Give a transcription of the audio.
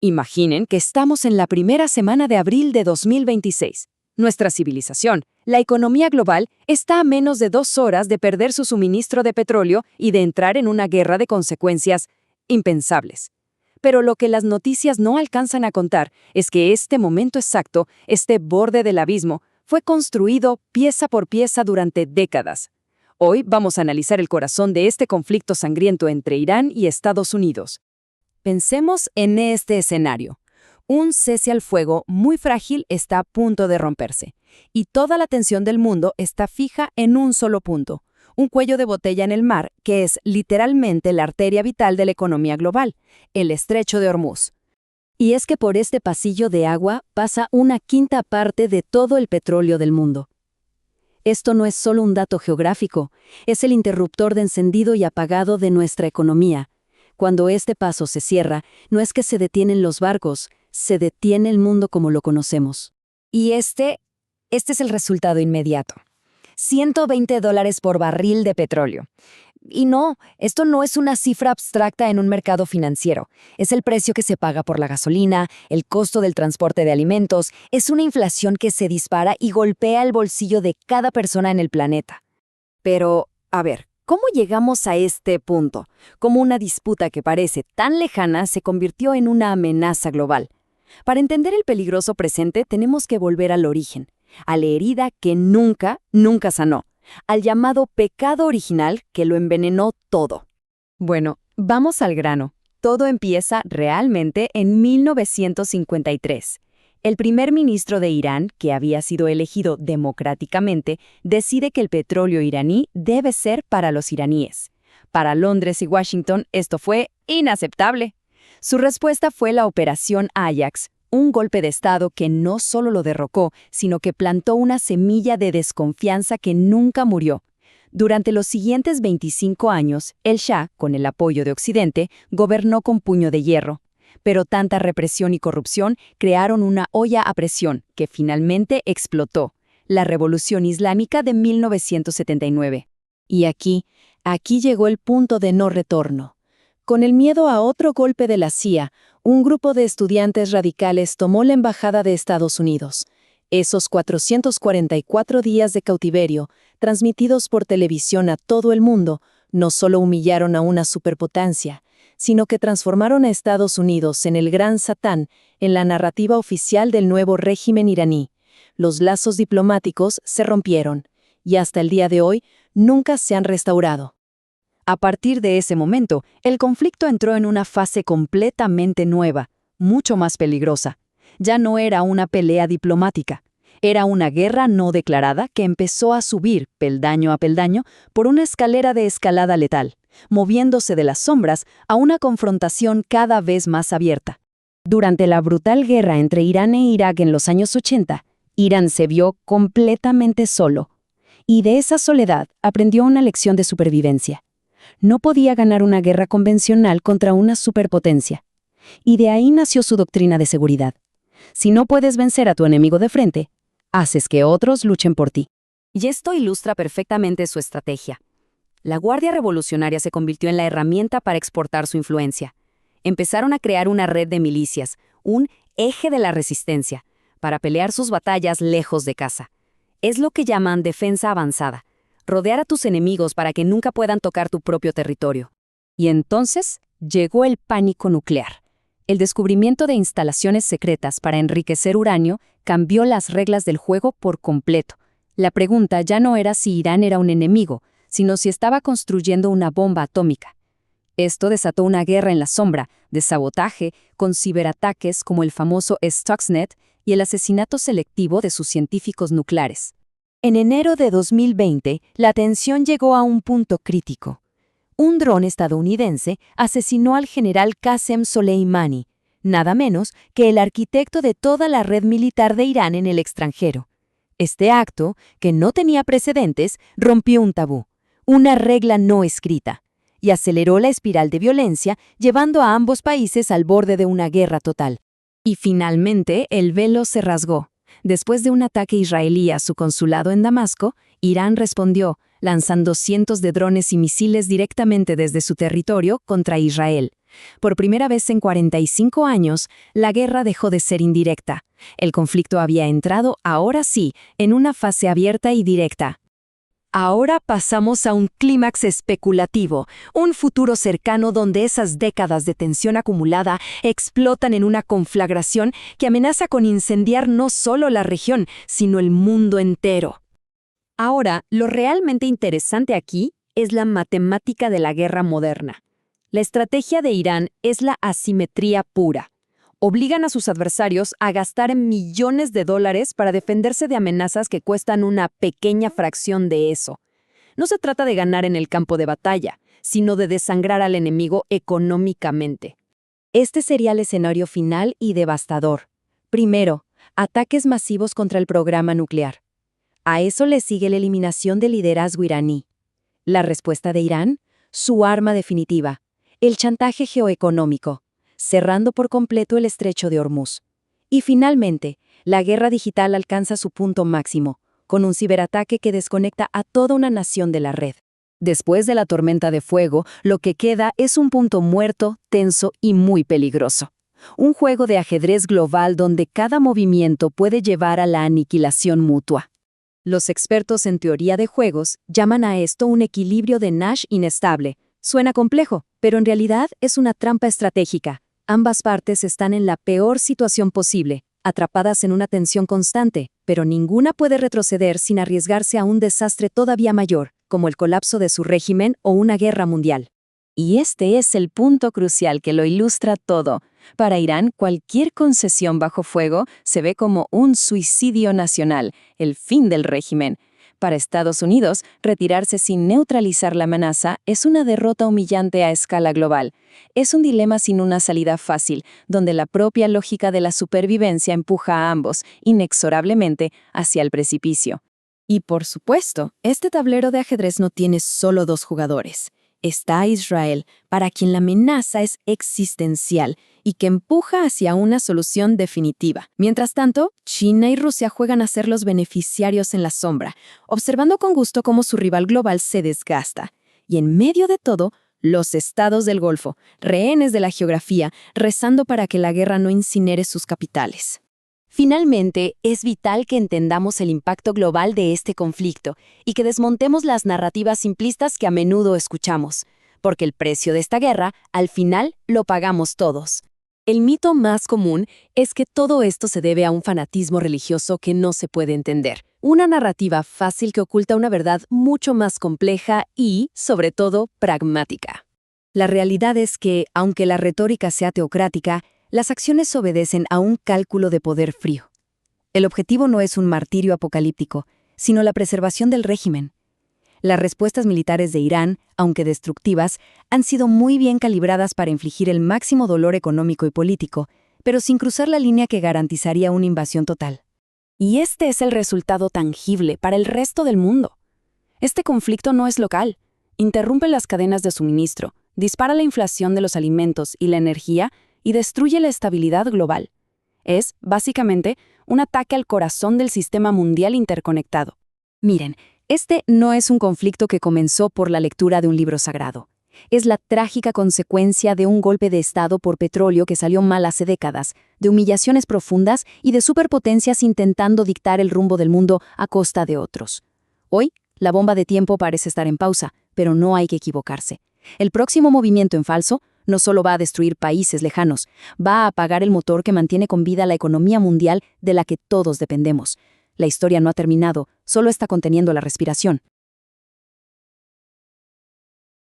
Imaginen que estamos en la primera semana de abril de 2026. Nuestra civilización, la economía global, está a menos de 2 horas de perder su suministro de petróleo y de entrar en una guerra de consecuencias impensables. Pero lo que las noticias no alcanzan a contar es que este momento exacto, este borde del abismo, fue construido pieza por pieza durante décadas. Hoy vamos a analizar el corazón de este conflicto sangriento entre Irán y Estados Unidos. Pensemos en este escenario. Un cese al fuego muy frágil está a punto de romperse, y toda la atención del mundo está fija en un solo punto, un cuello de botella en el mar que es literalmente la arteria vital de la economía global, el Estrecho de Hormuz. Y es que por este pasillo de agua pasa una quinta parte de todo el petróleo del mundo. Esto no es solo un dato geográfico, es el interruptor de encendido y apagado de nuestra economía. Cuando este paso se cierra, no es que se detienen los barcos, se detiene el mundo como lo conocemos. Y este es el resultado inmediato. $120 por barril de petróleo. Y no, esto no es una cifra abstracta en un mercado financiero. Es el precio que se paga por la gasolina, el costo del transporte de alimentos. Es una inflación que se dispara y golpea el bolsillo de cada persona en el planeta. Pero, a ver, ¿cómo llegamos a este punto? ¿Cómo una disputa que parece tan lejana se convirtió en una amenaza global? Para entender el peligroso presente tenemos que volver al origen, a la herida que nunca sanó, al llamado pecado original que lo envenenó todo. Bueno, vamos al grano. Todo empieza realmente en 1953. El primer ministro de Irán, que había sido elegido democráticamente, decide que el petróleo iraní debe ser para los iraníes. Para Londres y Washington esto fue inaceptable. Su respuesta fue la Operación Ajax, un golpe de Estado que no solo lo derrocó, sino que plantó una semilla de desconfianza que nunca murió. Durante los siguientes 25 años, el Shah, con el apoyo de Occidente, gobernó con puño de hierro. Pero tanta represión y corrupción crearon una olla a presión que finalmente explotó, la Revolución Islámica de 1979. Y aquí llegó el punto de no retorno. Con el miedo a otro golpe de la CIA, un grupo de estudiantes radicales tomó la embajada de Estados Unidos. Esos 444 días de cautiverio, transmitidos por televisión a todo el mundo, no solo humillaron a una superpotencia, sino que transformaron a Estados Unidos en el gran Satán en la narrativa oficial del nuevo régimen iraní. Los lazos diplomáticos se rompieron, y hasta el día de hoy nunca se han restaurado. A partir de ese momento, el conflicto entró en una fase completamente nueva, mucho más peligrosa. Ya no era una pelea diplomática, era una guerra no declarada que empezó a subir, peldaño a peldaño, por una escalera de escalada letal, moviéndose de las sombras a una confrontación cada vez más abierta. Durante la brutal guerra entre Irán e Irak en los años 80, Irán se vio completamente solo, y de esa soledad aprendió una lección de supervivencia. No podía ganar una guerra convencional contra una superpotencia. Y de ahí nació su doctrina de seguridad. Si no puedes vencer a tu enemigo de frente, haces que otros luchen por ti. Y esto ilustra perfectamente su estrategia. La Guardia Revolucionaria se convirtió en la herramienta para exportar su influencia. Empezaron a crear una red de milicias, un eje de la resistencia, para pelear sus batallas lejos de casa. Es lo que llaman defensa avanzada. Rodear a tus enemigos para que nunca puedan tocar tu propio territorio. Y entonces llegó el pánico nuclear. El descubrimiento de instalaciones secretas para enriquecer uranio cambió las reglas del juego por completo. La pregunta ya no era si Irán era un enemigo, sino si estaba construyendo una bomba atómica. Esto desató una guerra en la sombra, de sabotaje, con ciberataques como el famoso Stuxnet y el asesinato selectivo de sus científicos nucleares. En enero de 2020, la tensión llegó a un punto crítico. Un dron estadounidense asesinó al general Qasem Soleimani, nada menos que el arquitecto de toda la red militar de Irán en el extranjero. Este acto, que no tenía precedentes, rompió un tabú, una regla no escrita, y aceleró la espiral de violencia, llevando a ambos países al borde de una guerra total. Y finalmente, el velo se rasgó. Después de un ataque israelí a su consulado en Damasco, Irán respondió, lanzando cientos de drones y misiles directamente desde su territorio contra Israel, Por primera vez en 45 años, la guerra dejó de ser indirecta. El conflicto había entrado, ahora sí, en una fase abierta y directa. Ahora pasamos a un clímax especulativo, un futuro cercano donde esas décadas de tensión acumulada explotan en una conflagración que amenaza con incendiar no solo la región, sino el mundo entero. Ahora, lo realmente interesante aquí es la matemática de la guerra moderna. La estrategia de Irán es la asimetría pura. Obligan a sus adversarios a gastar millones de dólares para defenderse de amenazas que cuestan una pequeña fracción de eso. No se trata de ganar en el campo de batalla, sino de desangrar al enemigo económicamente. Este sería el escenario final y devastador. Primero, ataques masivos contra el programa nuclear. A eso le sigue la eliminación del liderazgo iraní. La respuesta de Irán, su arma definitiva, el chantaje geoeconómico, cerrando por completo el estrecho de Hormuz. Y finalmente, la guerra digital alcanza su punto máximo, con un ciberataque que desconecta a toda una nación de la red. Después de la tormenta de fuego, lo que queda es un punto muerto, tenso y muy peligroso. Un juego de ajedrez global donde cada movimiento puede llevar a la aniquilación mutua. Los expertos en teoría de juegos llaman a esto un equilibrio de Nash inestable. Suena complejo, pero en realidad es una trampa estratégica. Ambas partes están en la peor situación posible, atrapadas en una tensión constante, pero ninguna puede retroceder sin arriesgarse a un desastre todavía mayor, como el colapso de su régimen o una guerra mundial. Y este es el punto crucial que lo ilustra todo. Para Irán, cualquier concesión bajo fuego se ve como un suicidio nacional, el fin del régimen. Para Estados Unidos, retirarse sin neutralizar la amenaza es una derrota humillante a escala global. Es un dilema sin una salida fácil, donde la propia lógica de la supervivencia empuja a ambos, inexorablemente, hacia el precipicio. Y por supuesto, este tablero de ajedrez no tiene solo dos jugadores. Está Israel, para quien la amenaza es existencial y que empuja hacia una solución definitiva. Mientras tanto, China y Rusia juegan a ser los beneficiarios en la sombra, observando con gusto cómo su rival global se desgasta. Y en medio de todo, los estados del Golfo, rehenes de la geografía, rezando para que la guerra no incinere sus capitales. Finalmente, es vital que entendamos el impacto global de este conflicto y que desmontemos las narrativas simplistas que a menudo escuchamos, porque el precio de esta guerra, al final, lo pagamos todos. El mito más común es que todo esto se debe a un fanatismo religioso que no se puede entender, una narrativa fácil que oculta una verdad mucho más compleja y, sobre todo, pragmática. La realidad es que, aunque la retórica sea teocrática, las acciones obedecen a un cálculo de poder frío. El objetivo no es un martirio apocalíptico, sino la preservación del régimen. Las respuestas militares de Irán, aunque destructivas, han sido muy bien calibradas para infligir el máximo dolor económico y político, pero sin cruzar la línea que garantizaría una invasión total. Y este es el resultado tangible para el resto del mundo. Este conflicto no es local. Interrumpe las cadenas de suministro, dispara la inflación de los alimentos y la energía y destruye la estabilidad global. Es, básicamente, un ataque al corazón del sistema mundial interconectado. Miren, este no es un conflicto que comenzó por la lectura de un libro sagrado. Es la trágica consecuencia de un golpe de Estado por petróleo que salió mal hace décadas, de humillaciones profundas y de superpotencias intentando dictar el rumbo del mundo a costa de otros. Hoy, la bomba de tiempo parece estar en pausa, pero no hay que equivocarse. El próximo movimiento en falso no solo va a destruir países lejanos, va a apagar el motor que mantiene con vida la economía mundial de la que todos dependemos. La historia no ha terminado, solo está conteniendo la respiración.